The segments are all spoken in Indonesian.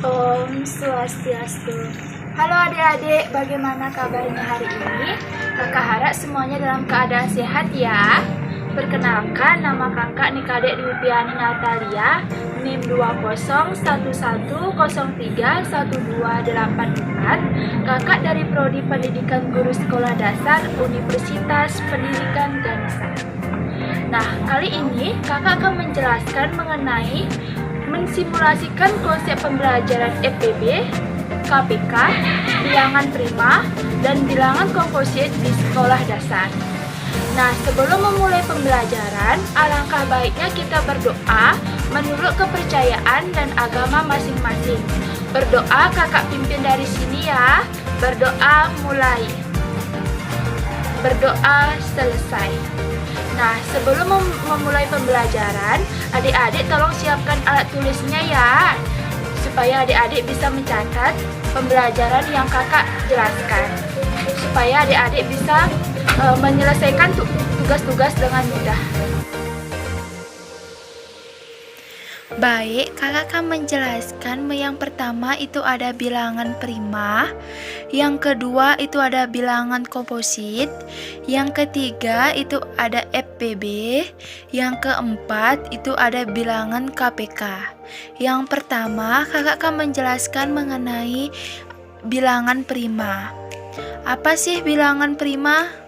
Om Swastiastu. Halo adik-adik, bagaimana kabarnya hari ini? Kakak harap semuanya dalam keadaan sehat ya. Perkenalkan, nama kakak Nikadek Dwipiani Natalia, NIM 201130312844, kakak dari Prodi Pendidikan Guru Sekolah Dasar Universitas Pendidikan Ganesha. Nah, kali ini kakak akan menjelaskan mengenai mensimulasikan konsep pembelajaran FPB, KPK, bilangan prima, dan bilangan komposit di sekolah dasar. Nah, sebelum memulai pembelajaran, alangkah baiknya kita berdoa menurut kepercayaan dan agama masing-masing. Berdoa kakak pimpin dari sini ya. Berdoa mulai. Berdoa selesai. Nah, sebelum memulai pembelajaran, adik-adik tolong siapkan alat tulisnya ya, supaya adik-adik bisa mencatat pembelajaran yang kakak jelaskan, supaya adik-adik bisa menyelesaikan tugas-tugas dengan mudah. Baik, kakak akan menjelaskan yang pertama itu ada bilangan prima, yang kedua itu ada bilangan komposit, yang ketiga itu ada FPB, yang keempat itu ada bilangan KPK. Yang pertama, kakak akan menjelaskan mengenai bilangan prima. Apa sih bilangan prima?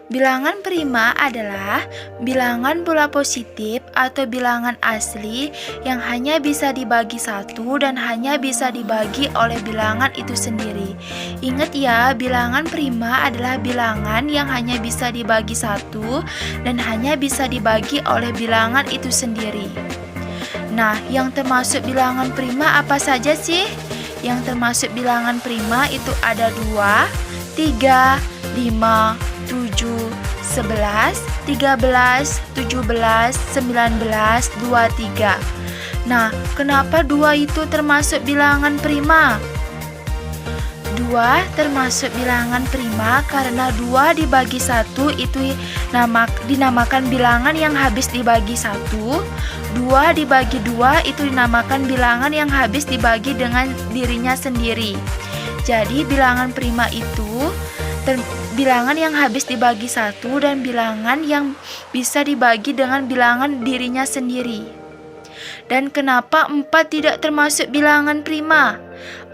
Bilangan prima adalah bilangan pola positif atau bilangan asli yang hanya bisa dibagi satu dan hanya bisa dibagi oleh bilangan itu sendiri. Ingat ya, bilangan prima adalah bilangan yang hanya bisa dibagi satu dan hanya bisa dibagi oleh bilangan itu sendiri. Nah, yang termasuk bilangan prima apa saja sih? Yang termasuk bilangan prima itu ada 2, 3, 5, 7, 11, 13, 17, 19, 23. Nah, kenapa 2 itu termasuk bilangan prima? 2 termasuk bilangan prima karena 2 dibagi 1 itu dinamakan bilangan yang habis dibagi 1. 2 dibagi 2 itu dinamakan bilangan yang habis dibagi dengan dirinya sendiri. Jadi bilangan prima itu bilangan yang habis dibagi 1 dan bilangan yang bisa dibagi dengan bilangan dirinya sendiri. Dan kenapa 4 tidak termasuk bilangan prima?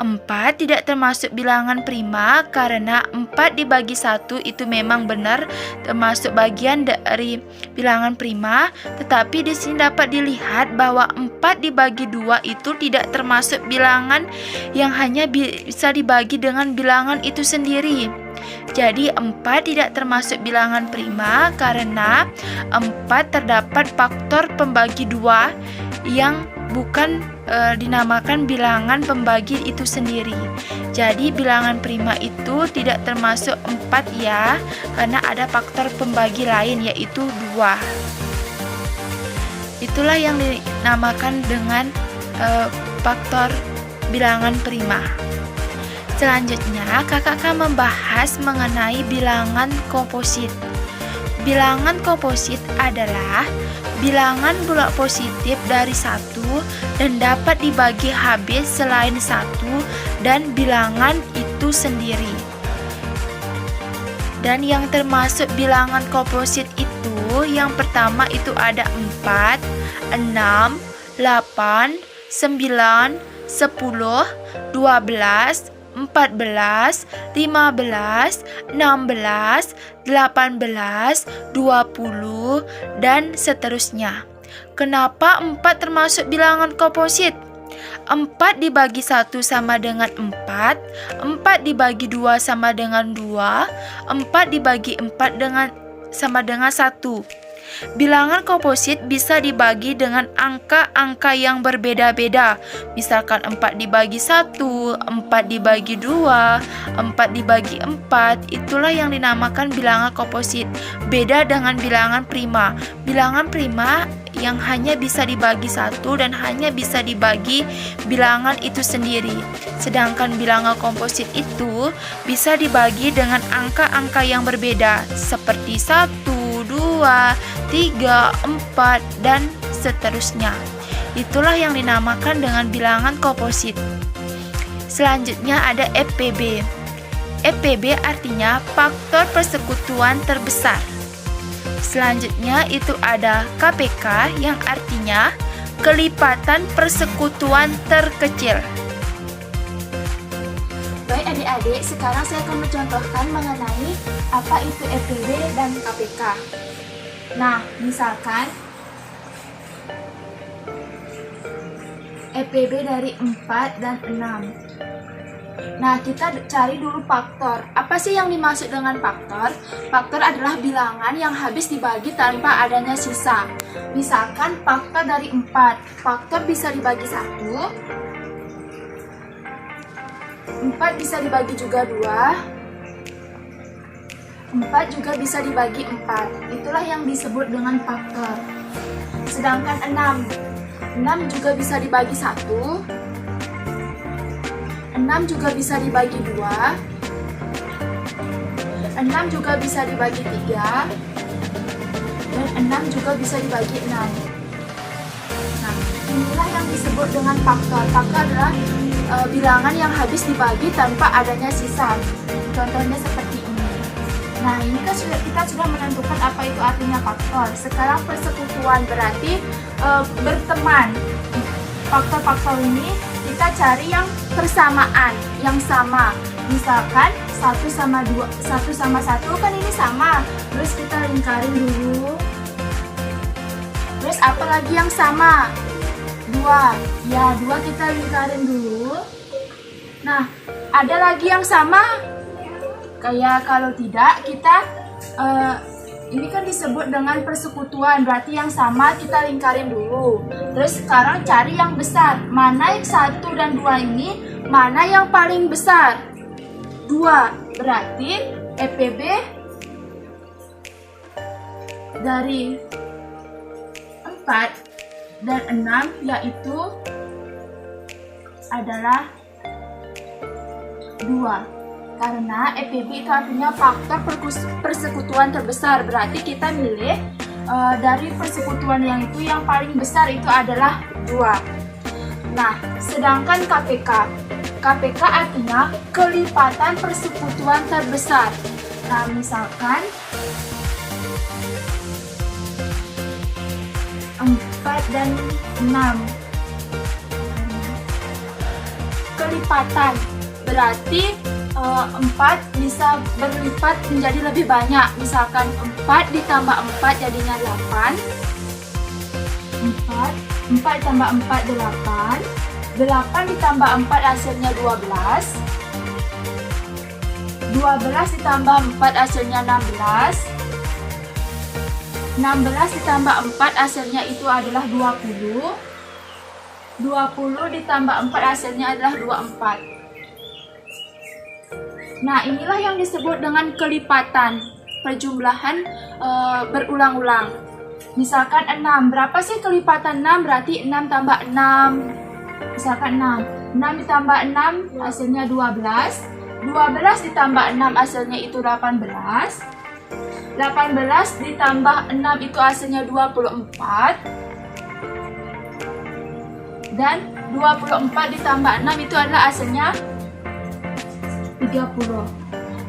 4 tidak termasuk bilangan prima karena 4 dibagi 1 itu memang benar termasuk bagian dari bilangan prima, tetapi di sini dapat dilihat bahwa 4 dibagi 2 itu tidak termasuk bilangan yang hanya bisa dibagi dengan bilangan itu sendiri. Jadi 4 tidak termasuk bilangan prima karena 4 terdapat faktor pembagi 2 yang bukan dinamakan bilangan pembagi itu sendiri. Jadi bilangan prima itu tidak termasuk 4 ya, karena ada faktor pembagi lain yaitu 2. Itulah yang dinamakan dengan faktor bilangan prima. Selanjutnya, kakak akan membahas mengenai bilangan komposit. Bilangan komposit adalah bilangan bulat positif dari 1 dan dapat dibagi habis selain 1 dan bilangan itu sendiri. Dan yang termasuk bilangan komposit itu, yang pertama itu ada 4, 6, 8, 9, 10, 12, 14, 15, 16, 18, 20, dan seterusnya. Kenapa 4 termasuk bilangan komposit? 4 dibagi 1 sama dengan 4, 4 dibagi 2 sama dengan 2, 4 dibagi 4 sama dengan 1. Bilangan komposit bisa dibagi dengan angka-angka yang berbeda-beda. Misalkan 4 dibagi 1, 4 dibagi 2, 4 dibagi 4. Itulah yang dinamakan bilangan komposit. Beda dengan bilangan prima. Bilangan prima yang hanya bisa dibagi 1 dan hanya bisa dibagi bilangan itu sendiri. Sedangkan bilangan komposit itu bisa dibagi dengan angka-angka yang berbeda seperti 1, 2, 3, 4, dan seterusnya. itulah yang dinamakan dengan bilangan komposit. Selanjutnya ada FPB. FPB artinya faktor persekutuan terbesar. Selanjutnya itu ada KPK yang artinya kelipatan persekutuan terkecil. Baik adik-adik, sekarang saya akan mencontohkan mengenai apa itu FPB dan KPK. Nah, misalkan FPB dari 4 dan 6. Nah, kita cari dulu faktor. Apa sih yang dimaksud dengan faktor? Faktor adalah bilangan yang habis dibagi tanpa adanya sisa. Misalkan faktor dari 4. Faktor bisa dibagi 1. 4 bisa dibagi juga 2. 4 juga bisa dibagi 4. Itulah yang disebut dengan faktor. Sedangkan 6 juga bisa dibagi 1. 6 juga bisa dibagi 2. 6 juga bisa dibagi 3. Dan 6 juga bisa dibagi 6. Nah, inilah yang disebut dengan faktor. Faktor adalah bilangan yang habis dibagi tanpa adanya sisa. Contohnya seperti ini. Nah, ini kan kita sudah menentukan apa itu artinya faktor. Sekarang persekutuan berarti berteman. Faktor-faktor ini kita cari yang persamaan, yang sama. Misalkan 1 sama 2, 1 sama 1 kan ini sama. Terus kita lingkarin dulu. Terus apa lagi yang sama? 2. Ya, 2 kita lingkarin dulu. Nah, ada lagi yang sama? Kayak kalau tidak, kita ini kan disebut dengan persekutuan, berarti yang sama kita lingkarin dulu. Terus sekarang cari yang besar. Mana yang 1 dan 2 ini, mana yang paling besar? 2. Berarti FPB dari 4 dan 6 yaitu adalah 2. Karena FPB itu artinya faktor persekutuan terbesar. Berarti kita milih dari persekutuan yang itu yang paling besar itu adalah 2. Nah, sedangkan KPK. KPK artinya kelipatan persekutuan terbesar. Nah, misalkan 4 dan 6. Kelipatan. Berarti 4 bisa berlipat menjadi lebih banyak. Misalkan 4 ditambah 4 jadinya 8. 4 ditambah 4 8. 8 ditambah 4 hasilnya 12. 12 ditambah 4 hasilnya 16. 16 ditambah 4 hasilnya itu adalah 20. 20 ditambah 4 hasilnya adalah 24. Nah, inilah yang disebut dengan kelipatan, perjumlahan berulang-ulang. Misalkan 6, berapa sih kelipatan 6? Berarti 6 tambah 6. Misalkan 6 ditambah 6 hasilnya 12. 12 ditambah 6 hasilnya itu 18. 18 ditambah 6 itu hasilnya 24. Dan 24 ditambah 6 itu adalah hasilnya 30.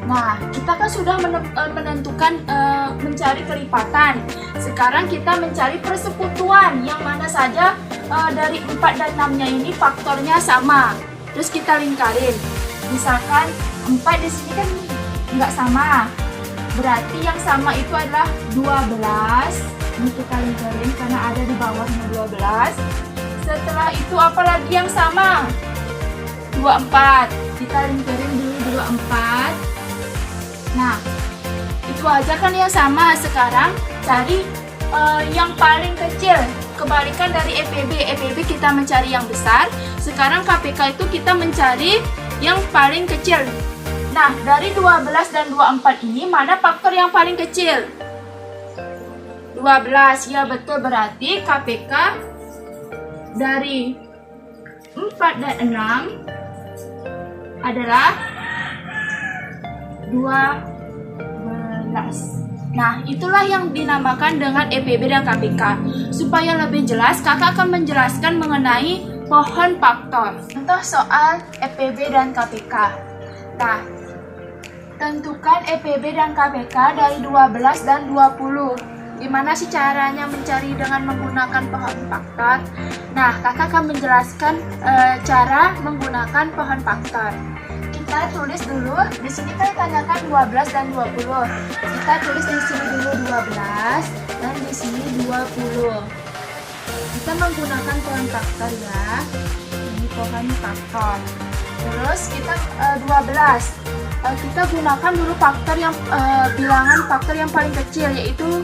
Nah, kita kan sudah menentukan mencari kelipatan. Sekarang kita mencari persekutuan yang mana saja dari 4 dan 6-nya ini faktornya sama. Terus kita lingkarin. Misalkan 4 di sini kan nggak sama. Berarti yang sama itu adalah 12. Ini kita lingkarin karena ada di bawahnya 12. Setelah itu apa lagi yang sama? 24. Kita lingkarin dulu 24. Nah, itu aja kan yang sama. Sekarang cari yang paling kecil. Kebalikan dari FPB. FPB kita mencari yang besar. Sekarang KPK itu kita mencari yang paling kecil. Nah, dari 12 dan 24 ini mana faktor yang paling kecil? 12. Ya betul, berarti KPK dari 4 dan 6 adalah 12. Nah, itulah yang dinamakan dengan EPB dan KPK. Supaya lebih jelas, kakak akan menjelaskan mengenai pohon faktor. Contoh soal EPB dan KPK. Nah, tentukan EPB dan KPK dari 12 dan 20. Gimana sih caranya mencari dengan menggunakan pohon faktor? Nah, kakak akan menjelaskan cara menggunakan pohon faktor. Kita tulis dulu, di sini kan ditanyakan 12 dan 20. Kita tulis di sini dulu 12 dan di sini 20. Kita menggunakan pohon faktor ya. Ini pohon faktor. Terus kita 12. Kita gunakan dulu faktor yang bilangan faktor yang paling kecil, yaitu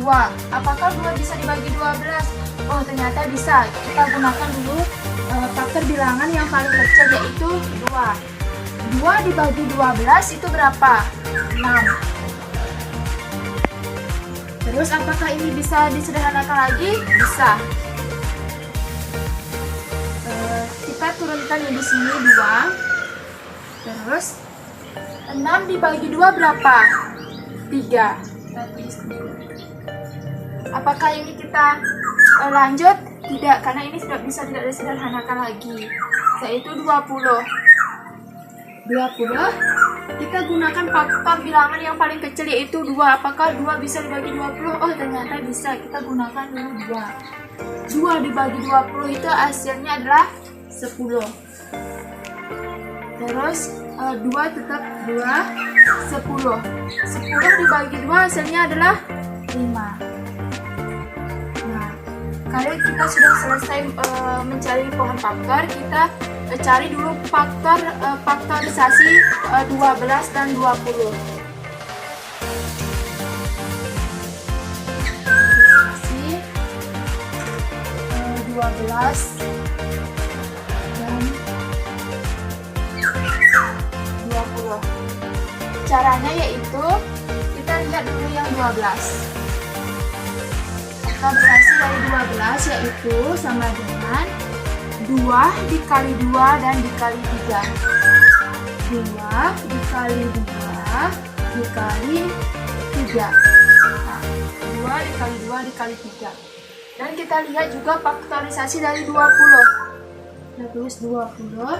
2. Apakah 2 bisa dibagi 12? Oh, ternyata bisa. Kita gunakan dulu faktor bilangan yang paling kecil, yaitu 2. 2 dibagi 12 itu berapa? 6. Terus apakah ini bisa disederhanakan lagi? Bisa. Kita turunkan di sini 2. Terus 6 dibagi 2 berapa? 3. Apakah ini kita lanjut? Tidak, karena ini tidak bisa disederhanakan lagi. Yaitu 20. 20, kita gunakan faktor bilangan yang paling kecil, yaitu 2. Apakah 2 bisa dibagi 20? Oh, ternyata bisa. Kita gunakan dulu 2. 2 dibagi 20 itu hasilnya adalah 10. Terus 2 tetap 2, 10. 10 dibagi 2 hasilnya adalah 5. Nah, kalau kita sudah selesai mencari pohon faktor, kita cari dulu faktorisasi 12 dan 20. Faktorisasi 12 dan 20. Caranya yaitu kita lihat dulu yang 12. Faktorisasi dari 12 yaitu sama dengan 2 dikali 2 dan dikali 3. 2 dikali 2 dikali 3. Nah, 2 dikali 2 dikali 3. Dan kita lihat juga faktorisasi dari 20. Kita tulis 20.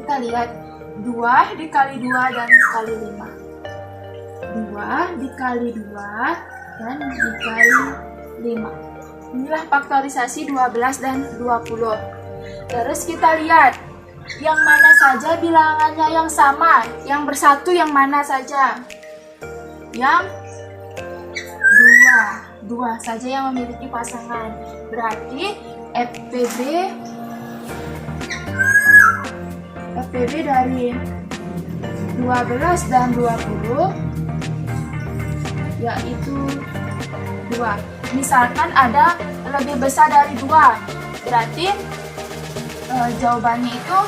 Kita lihat 2 dikali 2 dan dikali 5. 2 dikali 2 dan dikali 5. Inilah faktorisasi 12 dan 20. Terus kita lihat yang mana saja bilangannya yang sama, yang bersatu yang mana saja? Yang 2 saja yang memiliki pasangan. Berarti FPB dari 12 dan 20 yaitu 2. Misalkan ada lebih besar dari 2, berarti jawabannya itu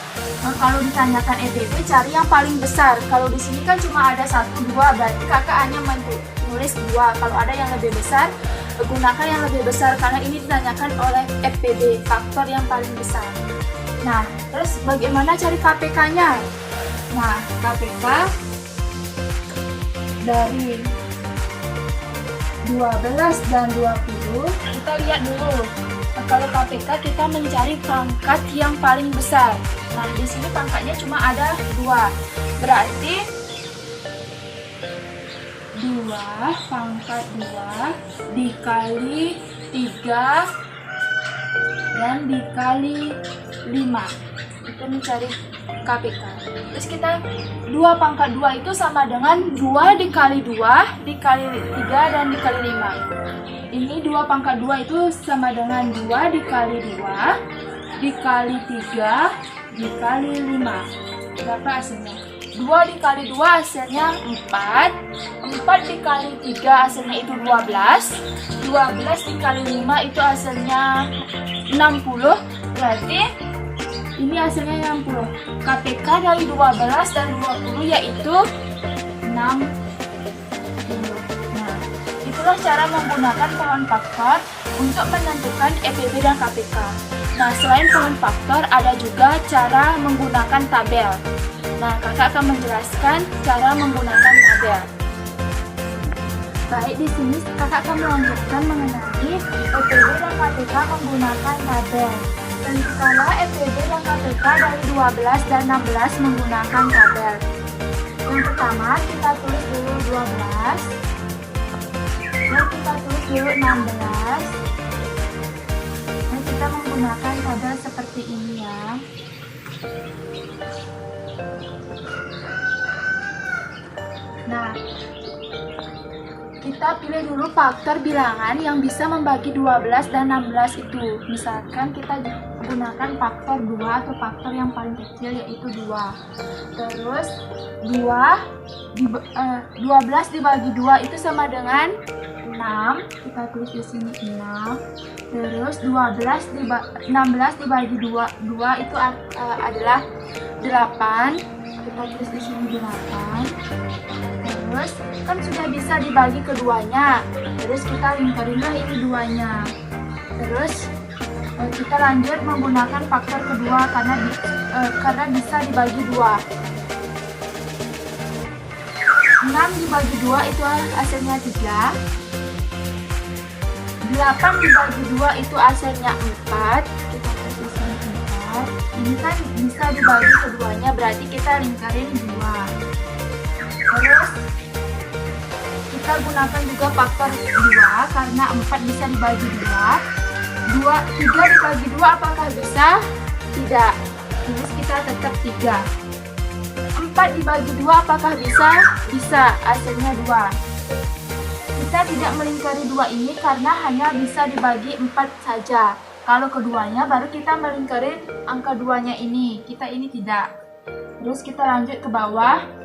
kalau ditanyakan EPB cari yang paling besar. Kalau di sini kan cuma ada 1, 2, berarti kakak hanya menulis 2. Kalau ada yang lebih besar, gunakan yang lebih besar karena ini ditanyakan oleh FPB, faktor yang paling besar. Nah, terus bagaimana cari KPK-nya? Nah, KPK dari 12 dan 20, kita lihat dulu. Kalau KPK kita mencari pangkat yang paling besar. Nah, di sini pangkatnya cuma ada 2. Berarti 2 pangkat 2 dikali 3 dan dikali 5. Itu mencari KPK. Terus kita 2 pangkat 2 itu sama dengan 2 dikali 2 dikali 3 dan dikali 5. Ini 2 pangkat 2 itu sama dengan 2 dikali 2 dikali 3 dikali 5. Berapa hasilnya? 2 dikali 2 hasilnya 4. 4 dikali 3 hasilnya itu 12. 12 dikali 5 itu hasilnya 60. Berarti ini hasilnya 60. KPK dari 12 dan 20 yaitu 60. Nah, itulah cara menggunakan pohon faktor untuk menentukan EPB dan KPK. Nah, selain pohon faktor, ada juga cara menggunakan tabel. Nah, kakak akan menjelaskan cara menggunakan tabel. Baik, di sini kakak akan melanjutkan mengenai EPB dan KPK menggunakan tabel. Tentukanlah EPB dan KPK dari 12 dan 16 menggunakan tabel. Yang pertama kita tulis dulu 12, dan kita tulis dulu 16, dan kita menggunakan tabel seperti ini ya. Nah, kita pilih dulu faktor bilangan yang bisa membagi 12 dan 16 itu. Misalkan kita gunakan faktor 2 atau faktor yang paling kecil yaitu 2. Terus 12 dibagi 2 itu sama dengan 6. Kita tulis di sini 6. Terus 16 dibagi 2 itu adalah 8. Kita tulis di sini 8. Terus kan sudah bisa dibagi keduanya, terus kita lingkarinlah ini duanya. Terus kita lanjut menggunakan faktor kedua karena bisa dibagi 2. 6 dibagi 2 itu hasilnya 3. 8 dibagi 2 itu hasilnya 4. Kita tulis di sini 4. Ini kan bisa dibagi keduanya, berarti kita lingkarin 2. Terus kita gunakan juga faktor 2 karena 4 bisa dibagi 2. 3 dibagi 2 apakah bisa? Tidak. Terus kita tetap 3. 4 dibagi 2 apakah bisa? Bisa. Hasilnya 2. Kita tidak melingkari 2 ini karena hanya bisa dibagi 4 saja. Kalau keduanya baru kita melingkari angka 2-nya ini. Kita ini tidak. Terus kita lanjut ke bawah.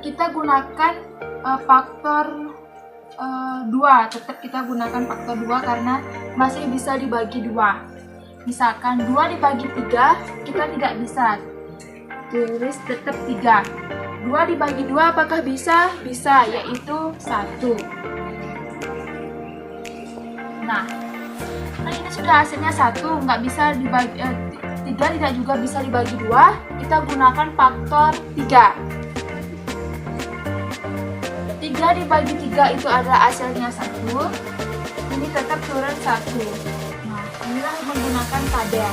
Kita gunakan faktor 2. Tetap kita gunakan faktor 2 karena masih bisa dibagi 2. Misalkan 2 dibagi 3 kita tidak bisa. Terus tetap 3. 2 dibagi 2 apakah bisa? Bisa, yaitu 1. Nah ini sudah hasilnya 1, nggak bisa dibagi 3 tidak juga bisa dibagi 2. Kita gunakan faktor 3. 3 dibagi 3 itu adalah hasilnya 1. Ini tetap turun 1. Nah, inilah menggunakan tabel.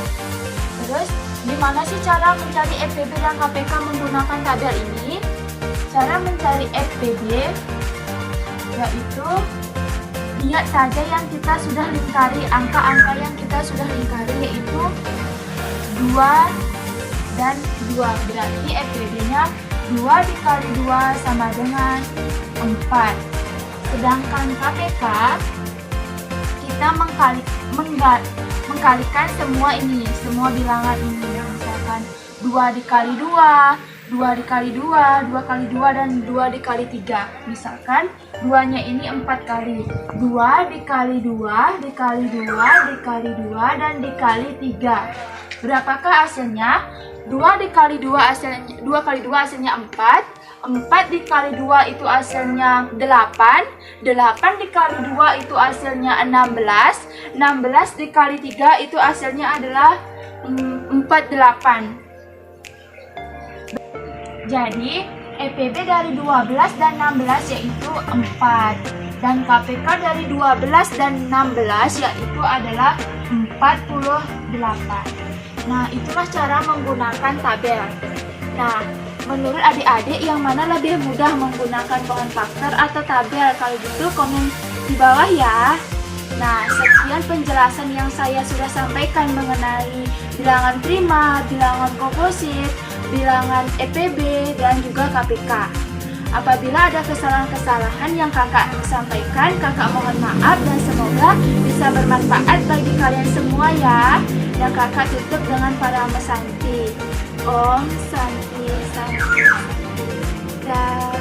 Terus, gimana sih cara mencari EPB dan KPK menggunakan tabel ini? Cara mencari EPB yaitu lihat saja yang kita sudah lingkari, angka-angka yang kita sudah lingkari yaitu 2 dan 2. Berarti EPB-nya 2 dikali 2 sama dengan 4. Sedangkan KPK kita mengkalikan semua bilangan ini. Misalkan 2 dikali 2, 2 dikali 2, 2 kali 2, dan 2 dikali 3. Misalkan 2-nya ini 4 kali. 2 dikali 2, dikali 2, dikali 2, dan dikali 3. Berapakah hasilnya? 2 dikali 2 hasilnya 4. 4 dikali 2 itu hasilnya 8. 8 dikali 2 itu hasilnya 16. 16 dikali 3 itu hasilnya adalah 48. Jadi EPB dari 12 dan 16 yaitu 4. Dan KPK dari 12 dan 16 yaitu adalah 48. Nah, itulah cara menggunakan tabel. Nah, menurut adik-adik yang mana lebih mudah menggunakan bahan faktor atau tabel? Kalau gitu komen di bawah ya. Nah, sekian penjelasan yang saya sudah sampaikan mengenai bilangan prima, bilangan komposit, bilangan EPB, dan juga KPK. Apabila ada kesalahan-kesalahan yang kakak sampaikan, kakak mohon maaf dan semoga bisa bermanfaat bagi kalian semua ya. Dan kakak tutup dengan Parama Santi. Om Santi Santi Santi.